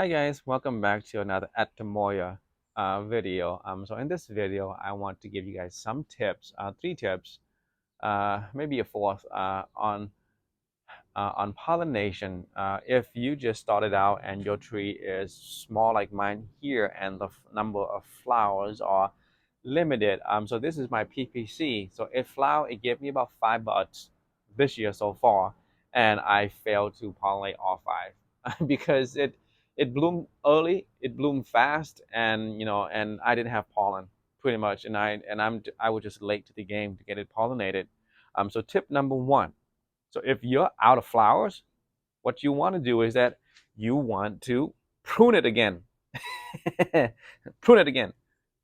Hi guys, welcome back to another Atemoya video. So in this video, I want to give you guys some tips, three tips, maybe a fourth, on pollination. If you just started out and your tree is small like mine here, and the number of flowers are limited. So this is my PPC. So it gave me about 5 buds this year so far, and I failed to pollinate all five because it bloomed early, it bloomed fast, and and I didn't have pollen pretty much, and I was just late to the game to get it pollinated. So tip number one. So if you're out of flowers, what you want to do is that you want to prune it again. Prune it again.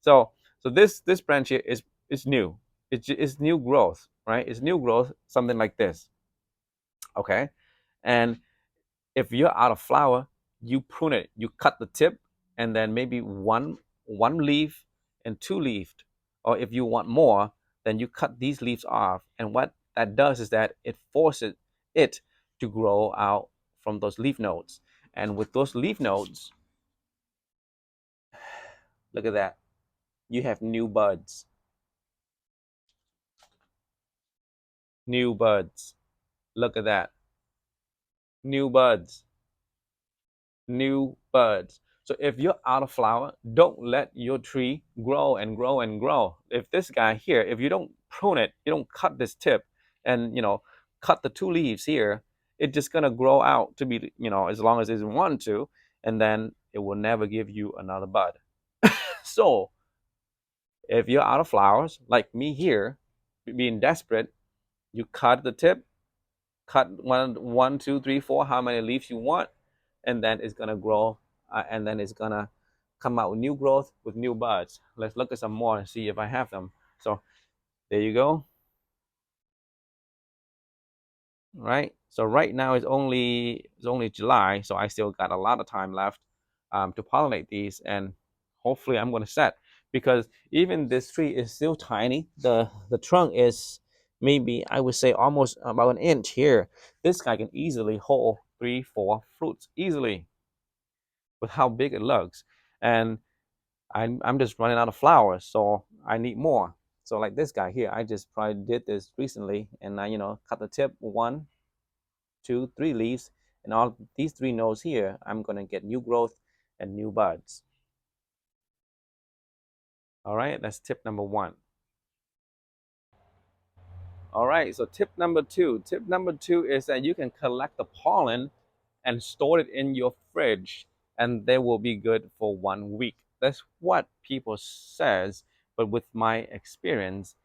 So this branch here is new. It's new growth, right? It's new growth, something like this. Okay. And if you're out of flower, you prune it. You cut the tip, and then maybe one leaf and two leafed. Or if you want more, then you cut these leaves off. And what that does is that it forces it to grow out from those leaf nodes. And with those leaf nodes, look at that. You have new buds. New buds. Look at that. New buds. New buds. So if you're out of flower, don't let your tree grow and grow and grow. If this guy here, if you don't prune it, you don't cut this tip and cut the two leaves here, it's just gonna grow out to be, as long as it wants to, and then it will never give you another bud. So if you're out of flowers, like me here, being desperate, you cut the tip, cut one, two, three, four, how many leaves you want, and then it's gonna grow, and then it's gonna come out with new growth with new buds. Let's look at some more and see if I have them. So there you go. Right. So right now it's only July, so I still got a lot of time left to pollinate these, and hopefully I'm gonna set, because even this tree is still tiny. The trunk is maybe, I would say, almost about an inch here. This guy can easily hold 3, 4 fruits easily with how big it looks, and I'm just running out of flowers, so I need more. So like this guy here, I just probably did this recently, and I cut the tip, 1, 2, 3 leaves, and all these three nodes here, I'm gonna get new growth and new buds. All right, that's tip number one. All right, so tip number two. Tip number two is that you can collect the pollen and store it in your fridge, and they will be good for 1 week. That's what people says, but with my experience,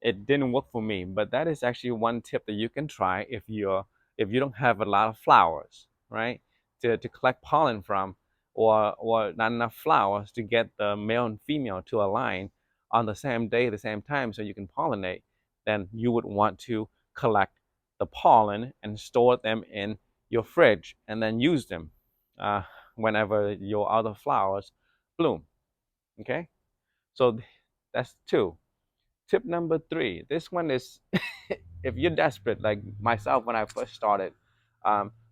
it didn't work for me. But that is actually one tip that you can try if you don't have a lot of flowers, right? To collect pollen from, or not enough flowers to get the male and female to align on the same day, the same time, so you can pollinate. Then you would want to collect the pollen and store them in your fridge, and then use them uh, whenever your other flowers bloom. Okay, so that's two. Tip number three. This one is if you're desperate, like myself when I first started.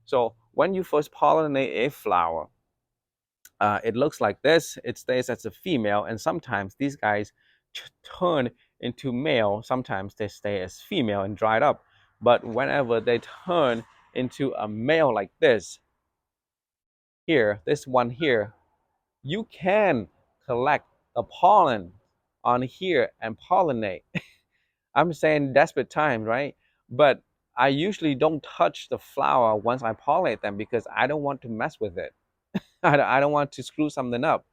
So when you first pollinate a flower, it looks like this. It stays as a female, and sometimes these guys turn into male. Sometimes they stay as female and dried up. But whenever they turn into a male like this, here, this one here, you can collect the pollen on here and pollinate. I'm saying desperate times, right? But I usually don't touch the flower once I pollinate them, because I don't want to mess with it. I don't want to screw something up,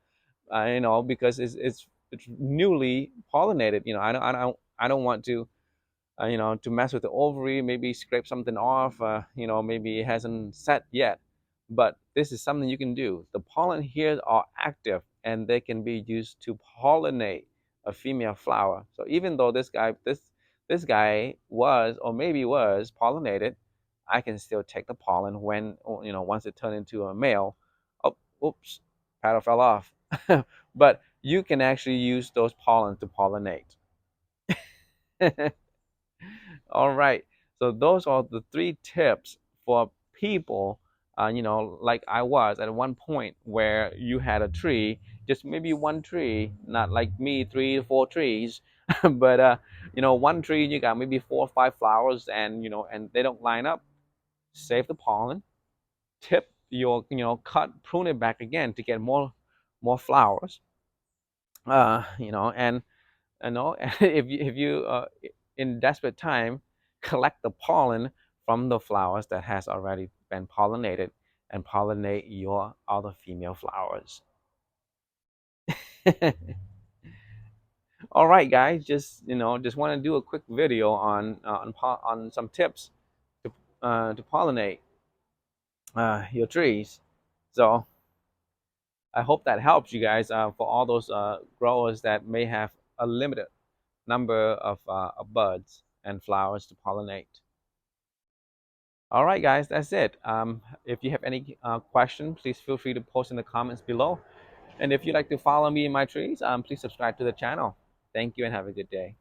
because it's newly pollinated. I don't want to, to mess with the ovary, maybe scrape something off. Maybe it hasn't set yet. But this is something you can do. The pollen here are active, and they can be used to pollinate a female flower. So even though this guy was, or maybe was, pollinated, I can still take the pollen when, once it turned into a male. Oh, oops, paddle fell off. But you can actually use those pollen to pollinate. All right. So those are the three tips for people like I was at one point where you had a tree, just maybe one tree, not like me, 3 or 4 trees, but one tree you got maybe 4 or 5 flowers, and and they don't line up. Save the pollen, tip your, cut, prune it back again to get more flowers. And if you in desperate time collect the pollen from the flowers that has already been pollinated and pollinate your other female flowers. All right, guys, just want to do a quick video on some tips to pollinate your trees. So I hope that helps you guys, for all those growers that may have a limited number of buds and flowers to pollinate. All right, guys, that's it. If you have any question, please feel free to post in the comments below. And if you'd like to follow me in my trees, please subscribe to the channel. Thank you and have a good day.